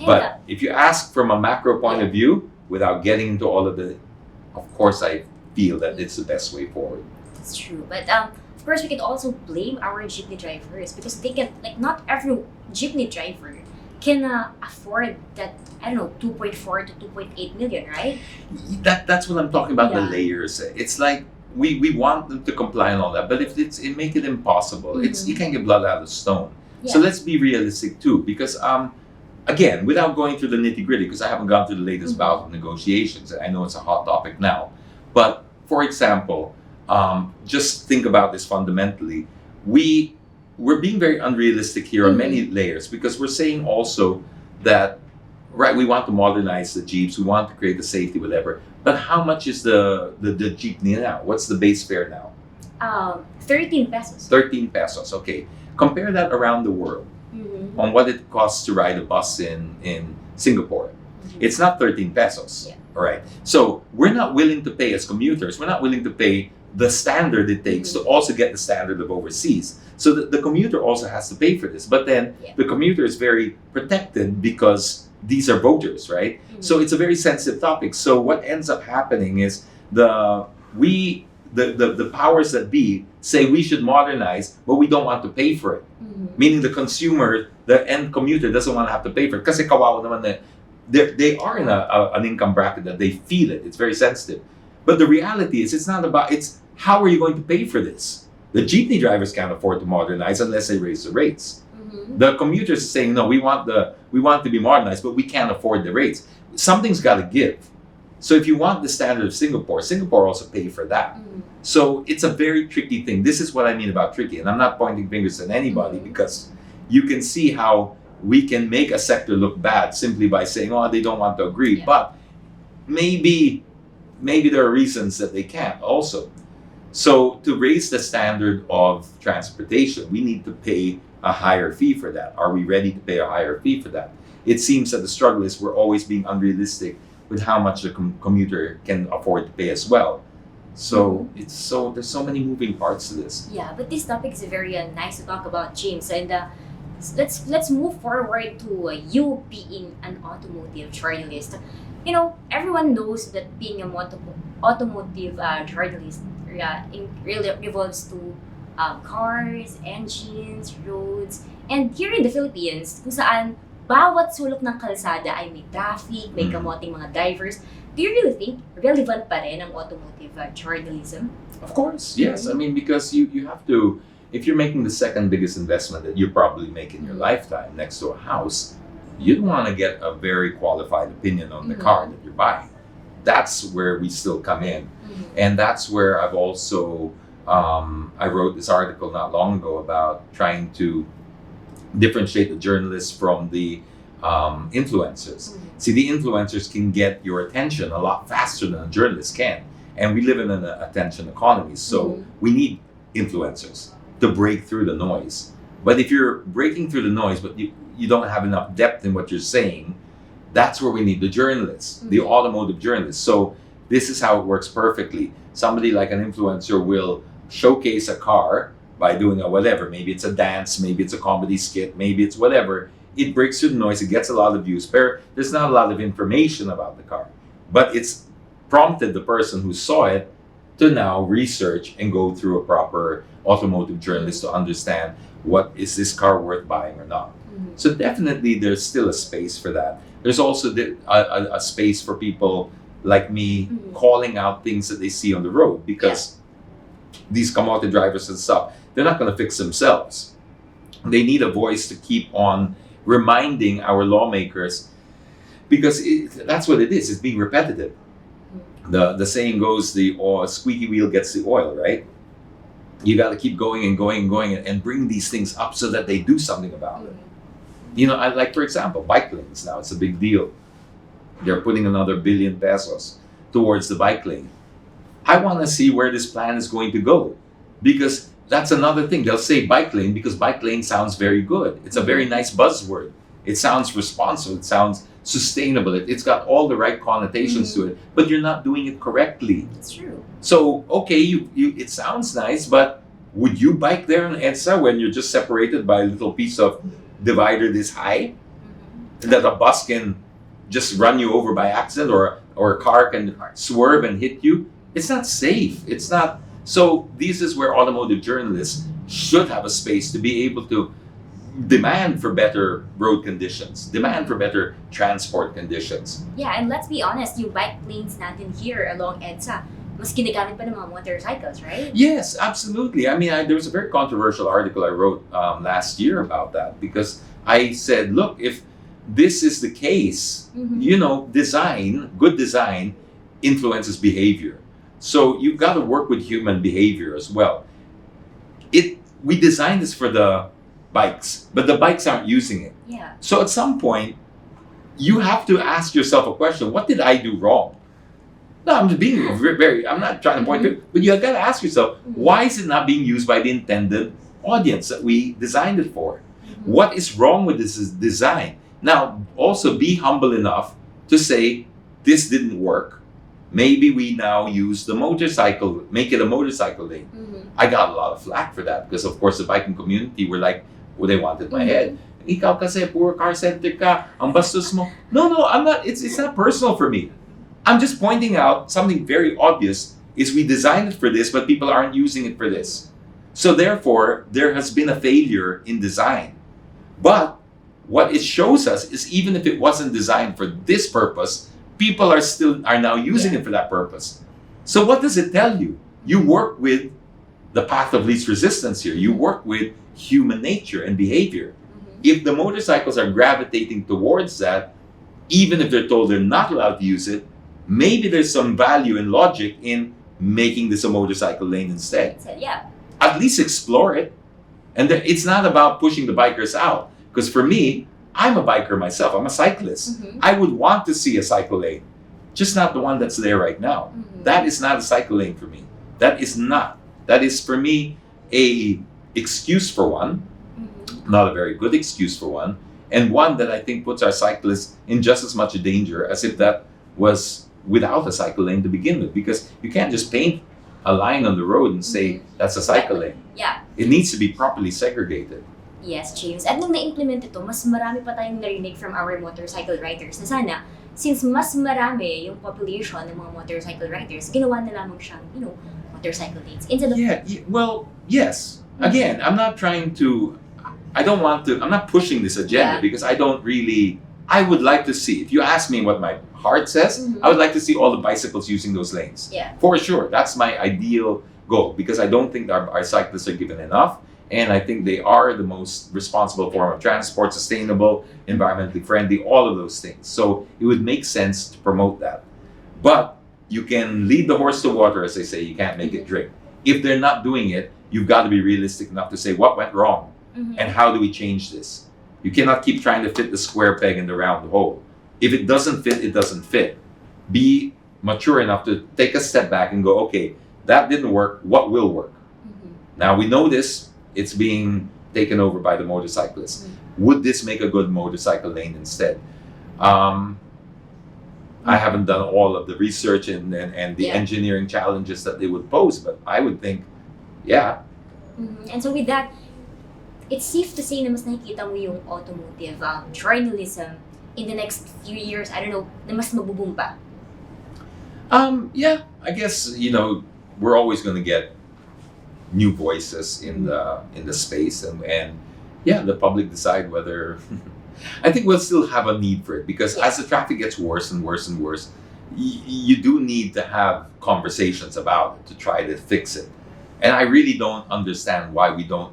But if you ask from a macro point of view, without getting into all of of course I feel that it's the best way forward. That's true. But of course, we can also blame our jeepney drivers, because they can, like, not every jeepney driver can afford that, I don't know, 2.4 to 2.8 million, right? That's what I'm talking about, the layers. It's like, we want them to comply and all that, but if it make it impossible, you can't get blood out of the stone. So let's be realistic too, because again, without going through the nitty-gritty, because I haven't gone through the latest bout of negotiations, I know it's a hot topic now, but for example, just think about this fundamentally. We're being very unrealistic here on many layers, because we're saying also that, right, we want to modernize the Jeeps, we want to create the safety, whatever. But how much is the jeepney now? What's the base fare now? 13 pesos. 13 pesos, okay. Compare that around the world on what it costs to ride a bus in Singapore. It's not 13 pesos, all right? So we're not willing to pay, as commuters, we're not willing to pay the standard it takes to also get the standard of overseas. So the commuter also has to pay for this. But then the commuter is very protected because these are voters, right? So it's a very sensitive topic. So what ends up happening is the powers that be say we should modernize, but we don't want to pay for it. Meaning the consumer, the end commuter, doesn't want to have to pay for it. Kasi kawawa naman na they are in an income bracket that they feel it. It's very sensitive. But the reality is, it's how are you going to pay for this? The jeepney drivers can't afford to modernize unless they raise the rates. The commuters are saying, no, we want to be modernized, but we can't afford the rates. Something's got to give. So if you want the standard of Singapore also pay for that. So it's a very tricky thing. This is what I mean about tricky. And I'm not pointing fingers at anybody, because you can see how we can make a sector look bad simply by saying, oh, they don't want to agree. Yeah. But maybe there are reasons that they can't also. So to raise the standard of transportation, we need to pay a higher fee for that. Are we ready to pay a higher fee for that? It seems that the struggle is we're always being unrealistic with how much the commuter can afford to pay as well. So there's so many moving parts to this. Yeah, but this topic is very nice to talk about, James. And let's move forward to you being an automotive journalist. You know, everyone knows that being a automotive journalist really revolves to cars, engines, roads, and here in the Philippines, kung saan bawat sulok ng kalsada ay may traffic, may kamoting mga drivers. Do you really think relevant pa rin ang automotive journalism? Of course, yes. I mean, because you have to, if you're making the second biggest investment that you probably make in your lifetime next to a house, you'd want to get a very qualified opinion on the car that you're buying. That's where we still come in. And that's where I've also, I wrote this article not long ago about trying to differentiate the journalists from the influencers. See, the influencers can get your attention a lot faster than a journalist can. And we live in an attention economy, so we need influencers to break through the noise. But if you're breaking through the noise, but you don't have enough depth in what you're saying, that's where we need the journalists, the automotive journalists. So this is how it works perfectly. Somebody like an influencer will showcase a car by doing a whatever. Maybe it's a dance, maybe it's a comedy skit, maybe it's whatever. It breaks through the noise, it gets a lot of views. But there's not a lot of information about the car. But it's prompted the person who saw it to now research and go through a proper automotive journalist to understand what is this car worth buying or not. So definitely there's still a space for that. There's also a space for people like me calling out things that they see on the road, because these kamote drivers and stuff, they're not going to fix themselves. They need a voice to keep on reminding our lawmakers, because that's what it is. It's being repetitive. The saying goes, the squeaky wheel gets the oil, right? You got to keep going and going and going and bring these things up so that they do something about it. You know, like for example, bike lanes now, it's a big deal. They're putting another 1 billion pesos towards the bike lane. I want to see where this plan is going to go, because that's another thing. They'll say bike lane because bike lane sounds very good. It's a very nice buzzword. It sounds responsible. It sounds sustainable. It's got all the right connotations to it, but you're not doing it correctly. It's true. So, okay, it sounds nice, but would you bike there in EDSA when you're just separated by a little piece of divider this high that a bus can just run you over by accident, or a car can swerve and hit you? It's not safe. It's not. So this is where automotive journalists should have a space to be able to demand for better road conditions, demand for better transport conditions. Yeah, and let's be honest, yung bike lanes natin here along EDSA, mas ginagamit pa ng mga motorcycles, right? Yes, absolutely. I mean, there was a very controversial article I wrote last year about that, because I said, look, if this is the case, you know, good design influences behavior. So you've got to work with human behavior as well. We designed this for the bikes, but the bikes aren't using it. Yeah. So at some point, you have to ask yourself a question: what did I do wrong? No, I'm just being I'm not trying to point to it, but you got to ask yourself, why is it not being used by the intended audience that we designed it for? What is wrong with this design? Now, also be humble enough to say, this didn't work. Maybe we now use the motorcycle, make it a motorcycle lane. I got a lot of flack for that, because of course the biking community were like, well, they wanted my head. Ikaw kasi puro car-centric ka, ang bastos mo. No, I'm not. It's not personal for me. I'm just pointing out something very obvious is we designed it for this, but people aren't using it for this. So therefore, there has been a failure in design. But what it shows us is, even if it wasn't designed for this purpose, people are now using it for that purpose. So what does it tell you? You work with the path of least resistance here. You work with human nature and behavior. If the motorcycles are gravitating towards that, even if they're told they're not allowed to use it, maybe there's some value and logic in making this a motorcycle lane instead. So, yeah. At least explore it. And it's not about pushing the bikers out. Because for me, I'm a biker myself. I'm a cyclist. Mhm. I would want to see a cycle lane, just not the one that's there right now. Mhm. That is not a cycle lane for me. That is not. That is for me a excuse for one, Mhm. not a very good excuse for one, and one that I think puts our cyclists in just as much danger as if that was without a cycle lane to begin with. Because you can't just paint a line on the road and say that's a cycle lane. Yeah. It needs to be properly segregated. Yes, James. At nung na-implement ito, mas marami pa tayong narinig from our motorcycle riders na sana, since mas marami yung population ng mga motorcycle riders, ginawa na lamang siyang, motorcycle lanes. Instead of, Well, yes. Again, I'm not trying to, I'm not pushing this agenda Yeah. because I would like to see, if you ask me what my heart says, Mhm. I would like to see all the bicycles using those lanes. Yeah. For sure. That's my ideal goal because I don't think our cyclists are given enough. And I think they are the most responsible form of transport, sustainable, environmentally friendly, all of those things. So it would make sense to promote that. But you can lead the horse to water, as they say, you can't make it drink. If they're not doing it, you've got to be realistic enough to say what went wrong Mhm. and how do we change this? You cannot keep trying to fit the square peg in the round hole. If it doesn't fit, it doesn't fit. Be mature enough to take a step back and go, okay, that didn't work, what will work? Mhm. Now we know this, it's being taken over by the motorcyclists. Would this make a good motorcycle lane instead? I haven't done all of the research and the Yeah. engineering challenges that they would pose, but I would think, yeah. Mhm. And so with that, it's safe to say na mas nakikita mo yung automotive journalism in the next few years, I don't know, na mas mabuboom pa. Yeah, I guess, we're always going to get new voices in the space and yeah, the public decide whether I think we'll still have a need for it because as the traffic gets worse and worse and worse, you do need to have conversations about it to try to fix it. And I really don't understand why we don't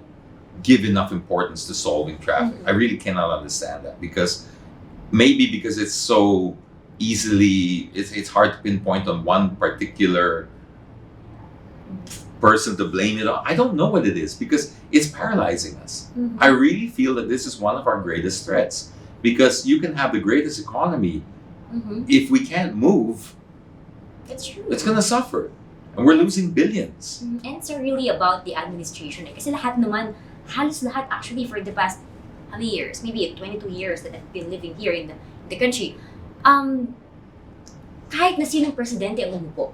give enough importance to solving traffic. Mhm. I really cannot understand that because maybe because it's so easily, it's hard to pinpoint on one particular person to blame it on. I don't know what it is because it's paralyzing us. Mhm. I really feel that this is one of our greatest threats because you can have the greatest economy. Mhm. If we can't move, It's true. it's gonna suffer. And we're losing billions. Mhm. And it's really about the administration. Kasi lahat naman, halos lahat actually for the past, how many years? Maybe 22 years that I've been living here in the country. Kahit na sinong presidente ang umupo,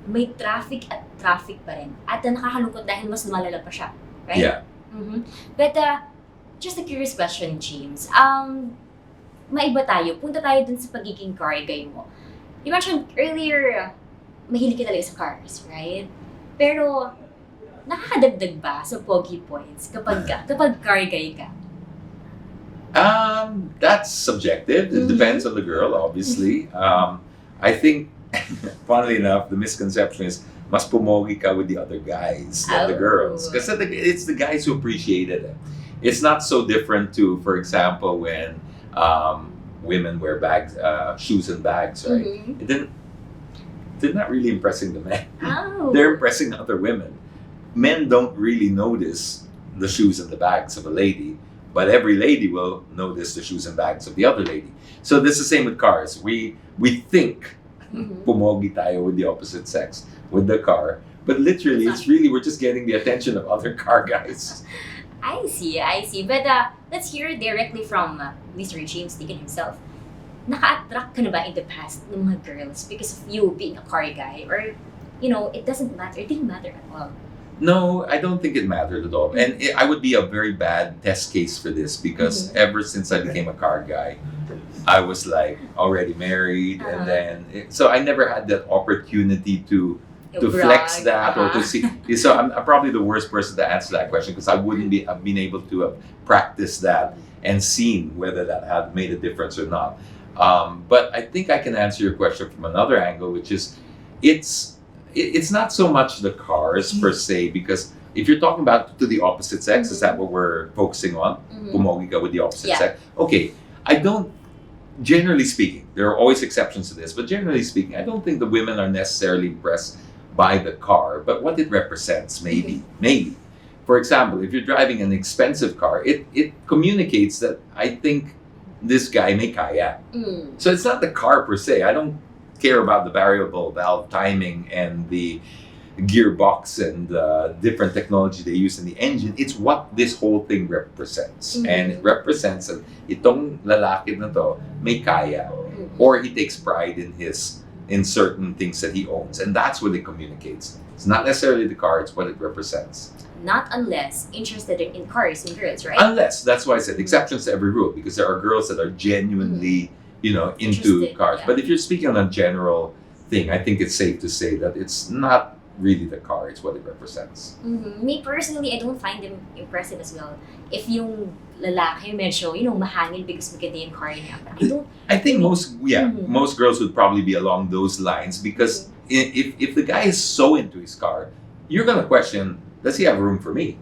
may traffic at traffic pa rin. At nakakalungkot dahil mas lumalala pa siya. Right? Yeah. Mhm. But just a curious question, James. Maiba tayo. Punta tayo dun sa pagiging car guy mo. You mentioned earlier, mahilig ka talaga sa cars, right? Pero, nakakadagdag ba sa pogi points kapag car guy ka? That's subjective. It Mhm. depends on the girl, obviously. I think, funnily enough, the misconception is mas pumogi ka with the other guys than the Oh. girls. Because it's the guys who appreciated it. It's not so different to, for example, when women wear bags, shoes and bags, right? Mhm. They're not really impressing the men. Oh. They're impressing other women. Men don't really notice the shoes and the bags of a lady, but every lady will notice the shoes and bags of the other lady. So this is the same with cars. We think Mhm. pumogi tayo with the opposite sex, with the car, but literally we're just getting the attention of other car guys. I see. But let's hear directly from Mr. James Deakin himself. Naka-attract ka na ba in the past ng mga girls because of you being a car guy? Or, it doesn't matter. It didn't matter at all. No, I don't think it mattered at all. And I would be a very bad test case for this because ever since I became a car guy, I was like already married, and then so I never had that opportunity to flex that or to see. So I'm probably the worst person to answer that question because I wouldn't have been able to have practiced that and seen whether that had made a difference or not. But I think I can answer your question from another angle, which is it's not so much the cars per se, because if you're talking about to the opposite sex, is that what we're focusing on? Mhm. Pumogi ka with the opposite Yeah. sex. Okay, I don't. Generally speaking, there are always exceptions to this, but generally speaking, I don't think the women are necessarily impressed by the car, but what it represents, maybe. For example, if you're driving an expensive car, it communicates that I think this guy may kaya. Mm. So it's not the car per se. I don't care about the variable valve timing and the gearbox and the different technology they use in the engine. It's what this whole thing represents. Mhm. And it represents that itong lalaki na to may kaya, or he takes pride in certain things that he owns. And that's what it communicates. It's not necessarily the car, it's what it represents. Not unless interested in cars and girls, right? Unless, that's why I said exceptions to every rule, because there are girls that are genuinely, into Interested, cars. yeah. But if you're speaking on a general thing, I think it's safe to say that it's not really the car, it's what it represents. Me personally, I don't find them impressive as well. If yung lalaki medyo, mahangin because maganda yung car niya. But I don't, I think most Mhm. most girls would probably be along those lines, because if the guy is so into his car, you're gonna question, does he have room for me?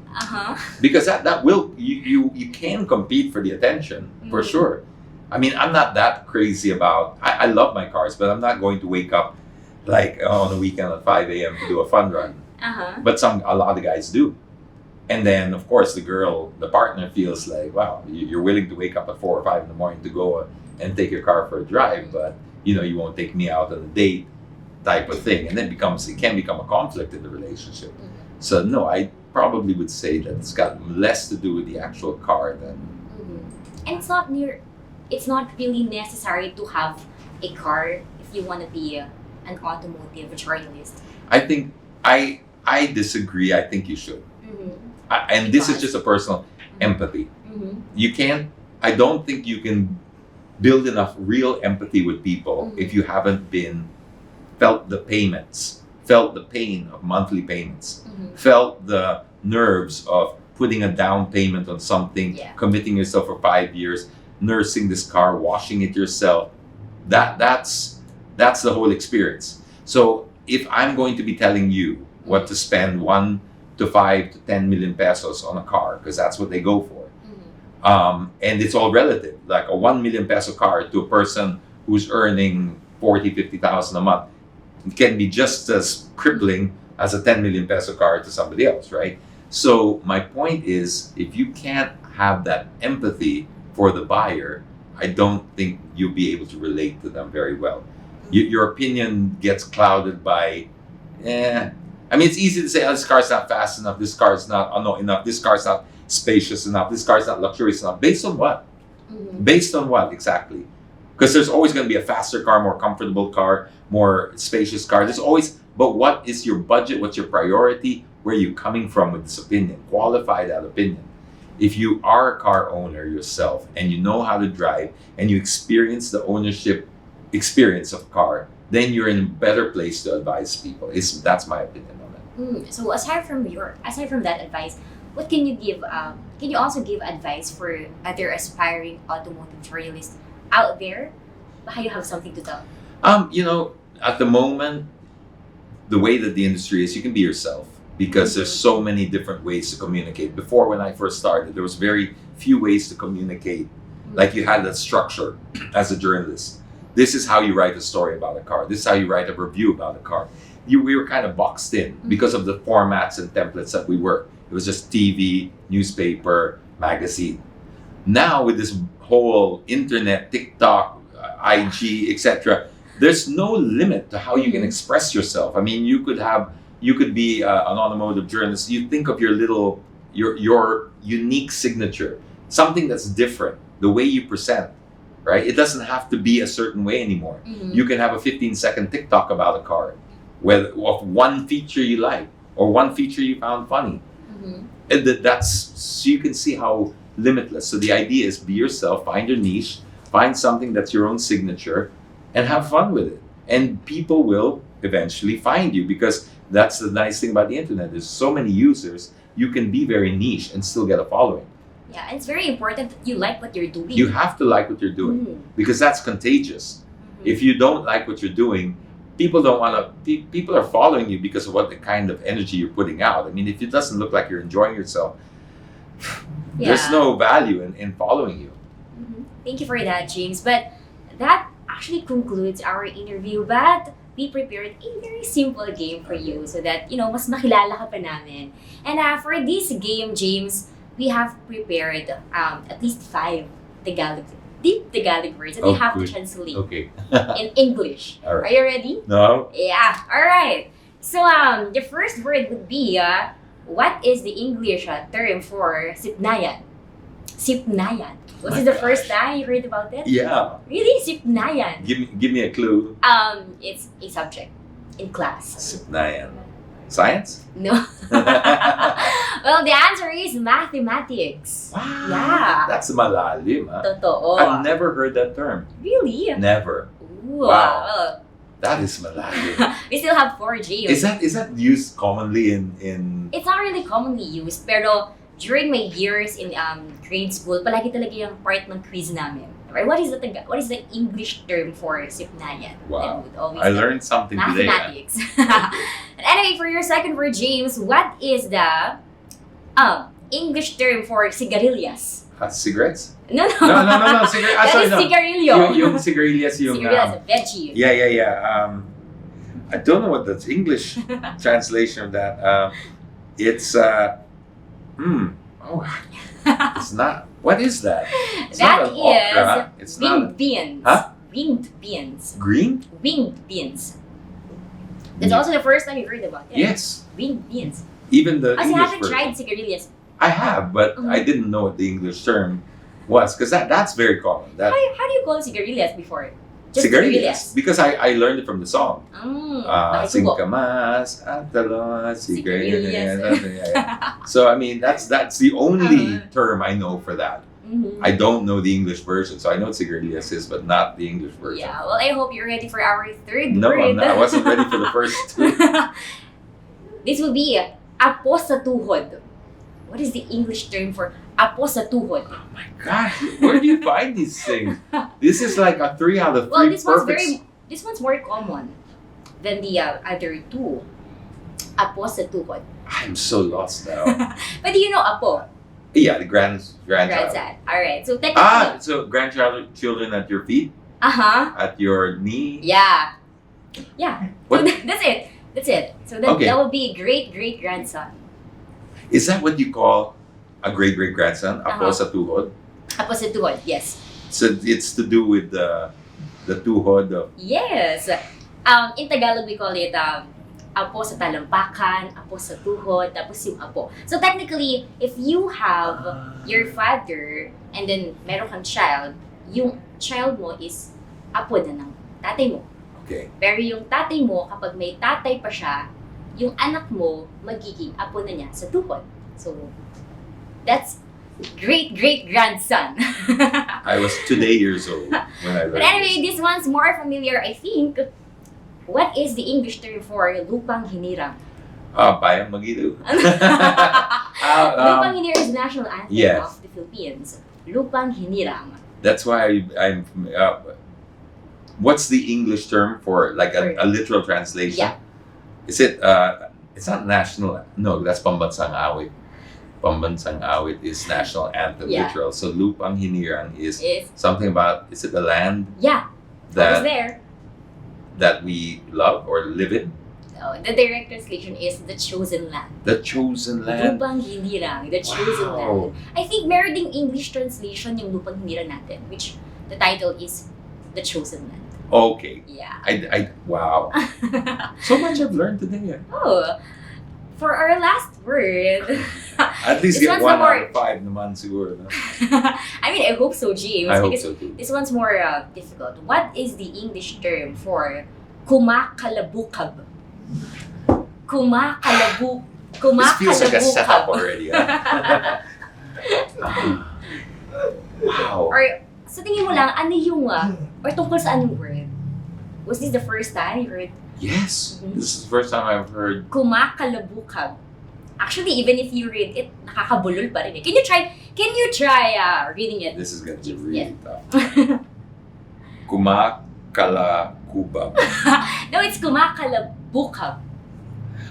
Because that will you can compete for the attention for Mhm. sure. I mean, I'm not that crazy about. I love my cars, but I'm not going to wake up like on a weekend at 5 a.m. to do a fun run. But a lot of guys do. And then, of course, the partner feels like, wow, you're willing to wake up at 4 or 5 in the morning to go and take your car for a drive, but you won't take me out on a date, type of thing. And then it can become a conflict in the relationship. So no, I probably would say that it's got less to do with the actual car than. And it's not really necessary to have a car if you want to be an automotive journalist. I think I disagree. I think you should. And this is just a personal empathy. You can't. I don't think you can build enough real empathy with people if you haven't felt the payments, felt the pain of monthly payments, felt the nerves of putting a down payment on something, Yeah. committing yourself for 5 years, nursing this car, washing it yourself. That's the whole experience. So if I'm going to be telling you what to spend 1 to 5 to 10 million pesos on a car, because that's what they go for, and it's all relative. Like a 1 million peso car to a person who's earning 40,000-50,000 a month, it can be just as crippling as a 10 million peso car to somebody else, right? So my point is, if you can't have that empathy for the buyer, I don't think you'll be able to relate to them very well. Your opinion gets clouded by, I mean, it's easy to say, oh, this car's not fast enough, this car's not enough, this car's not spacious enough, this car's not luxurious enough. Based on what? Based on what exactly? Because there's always going to be a faster car, more comfortable car, more spacious car. There's always, but what is your budget? What's your priority? Where are you coming from with this opinion? Qualify that opinion. If you are a car owner yourself and you know how to drive and you experience the ownership experience of car, then you're in a better place to advise people. That's my opinion on it. So aside from that advice, what can you give? Can you also give advice for other aspiring automotive journalists out there? Baka you have something to tell. At the moment, the way that the industry is, you can be yourself because there's so many different ways to communicate. Before, when I first started, there was very few ways to communicate. Like you had that structure as a journalist. This is how you write a story about a car. This is how you write a review about a car. We were kind of boxed in because of the formats and templates that we were. It was just TV, newspaper, magazine. Now with this whole internet, TikTok, IG, etc., there's no limit to how you can express yourself. I mean, you could be an automotive journalist. You think of your unique signature, something that's different, the way you present, right? It doesn't have to be a certain way anymore. You can have a 15-second TikTok about a car, of one feature you like or one feature you found funny. And so you can see how limitless. So the idea is be yourself, find your niche, find something that's your own signature, and have fun with it. And people will eventually find you, because that's the nice thing about the internet. There's so many users, you can be very niche and still get a following. Yeah, and it's very important that you like what you're doing. You have to like what you're doing because that's contagious. If you don't like what you're doing, people are following you because of what the kind of energy you're putting out. I mean, if it doesn't look like you're enjoying yourself, there's no value in following you. Thank you for that, James. But that actually concludes our interview. But we prepared a very simple game for you so that, mas makilala ka pa namin. And for this game, James, we have prepared at least 5 Tagalog deep Tagalog words that Oh, you have good. to translate Okay. in English. All Are right. you ready? No. Yeah. All right. So the first word would be what is the English term for sipnayan? Sipnayan. Was My this the gosh. first time you heard about it? Yeah. Really, sipnayan. Give me a clue. It's a subject in class. Sipnayan. Science? No. Well, the answer is mathematics. Wow. Yeah. That's malalim. Totoo. I've never heard that term. Really? Never. Ooh, Wow. well, That is malalim. we still have 4G. Is that used commonly in It's not really commonly used, pero during my years in grade school, palagi talaga yung part ng quiz namin. Right? What is the English term for sipnayan? Wow. And we would always I say learned something today. mathematics. And anyway, for your second word, James, what is the English term for sigarilyas? Cigarettes? No. No. Cigarettes. That is cigarillo. Yung cigarillas, yung... Sigarilyas, a veggie. Yeah. I don't know what the English translation of that. It's it's not. What is that? It's That not an okra. is It's winged not beans. Huh? Winged beans. green. Winged beans. That's also the first time you heard about it. Yes, Winged beans. even the As you English haven't version. tried sigarilyas. I have, but Mhm. I didn't know what the English term was because that's very common. That How do you call sigarilyas before? Just cigarillas, because I learned it from the song. Sing Pakisubo. ka mas at talon, Sigarilyas. cigarillas. So I mean that's the only Uh-huh. term I know for that. Mhm. I don't know the English version, so I know what cigarillas is, but not the English version. Yeah, well, I hope you're ready for our third No, word. I wasn't ready for the first two. This will be apo sa tuhod. What is the English term for apo sa tuhod? Oh my gosh, where do you find these things? This is like a 3 out of 3 Well, this perfect. one's more common than the other two. Apo sa tuhod. I'm so lost now. But do you know apo? Yeah, the grandchild. Grandson. All right. So technically, So children at your feet, uh-huh. at your knee. Yeah. Yeah. So What that's it. That's it. So that, Okay. that would be great grandson. is that? What you call a great grandson? Apo sa tuhod. Apo sa tuhod. Yes. So it's to do with the tuhod of. Yes. In Tagalog we call it apo sa talampakan, apo sa tuhod, tapos yung apo. So technically, if you have your father and then meron kang child, yung child mo is apo na ng tatay mo. Okay. Pero yung tatay mo, kapag may tatay pa siya, yung anak mo, magiging apo na niya sa tuhod. So, that's great grandson. I was today years old when I But learned anyway, this one's more familiar, I think. What is the English term for lupang hinirang? Bayang Magilu. Lupang hinirang is the national anthem yes. of the Philippines. Lupang hinirang. That's why I'm. What's the English term for like a literal translation? Yeah. Is it? It's not national. No, that's Pambansang Awit. Pambansang Awit is national anthem Yeah. literal. So Lupang Hinirang is Is something about. Is it the land yeah, I was that there. that we love or live in? Oh, the direct translation is the chosen land. The chosen land. Lupang hinirang, the chosen Wow. land. I think meron ding English translation yung lupang hinirang natin, which the title is the chosen land. Okay. Yeah. Wow. So much I've learned today. Oh, for our last word, At least This get one's one the more- out of 5 naman siguro. No? I mean, I hope so, James. I hope because so too. this one's more difficult. What is the English term for kumakalabukab? This feels like a setup Kumakalabukab. already. Huh? Wow. Or sa tingin mo lang, ano yung, or tungkol sa anong word? Was this the first time you heard Yes. Mhm. This is the first time I've heard. kumakalabukab? Actually, even if you read it, nakakabulol pa rin eh. Can you try reading it? This is going to be really tough. Kumakalakubab. No, it's kumakalabukab.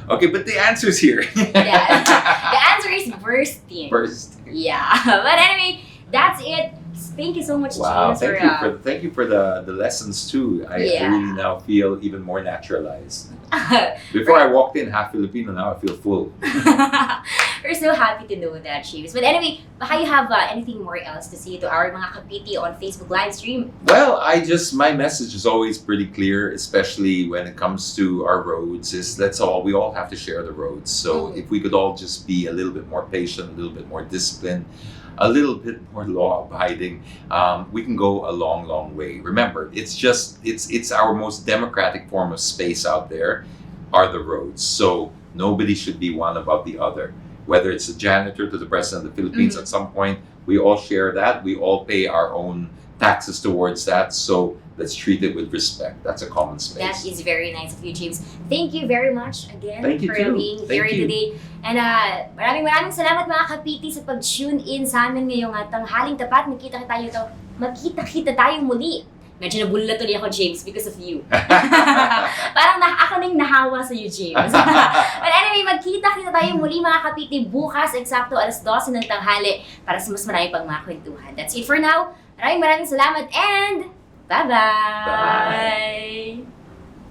Okay, but the answer's here. Yeah. The answer is bursting. First. Yeah. But anyway, that's it. Thank you so much, Wow. James, Thank you for the lessons too. I Yeah. really now feel even more naturalized. Before I walked in half Filipino, now I feel full. for We're so happy to know that, James. But anyway, baka you have anything more else to say to our mga kapiti on Facebook live stream? Well, my message is always pretty clear, especially when it comes to our roads, is we all have to share the roads. So if we could all just be a little bit more patient, a little bit more disciplined, a little bit more law-abiding, we can go a long, long way. Remember, it's our most democratic form of space out there are the roads. So nobody should be one above the other. Whether it's the janitor to the president of the Philippines, at some point, we all share that. We all pay our own taxes towards that. So let's treat it with respect. That's a common space. That is very nice of you, James. Thank you very much again Thank you for too. being Thank here you. today. And maraming salamat mga kapiti sa pag-tune in sa amin ngayong tanghaling tapat. Magkita-kita tayo muli. Medyo nabulala tuloy ako, James, because of you. Parang ako na yung nahawa sa you, James. But anyway, magkita-kita tayo muli mga kapiti bukas, eksakto 12:00 ng tanghali para sa mas marami pang mga kwentuhan. That's it for now. Maraming salamat and bye-bye! Bye.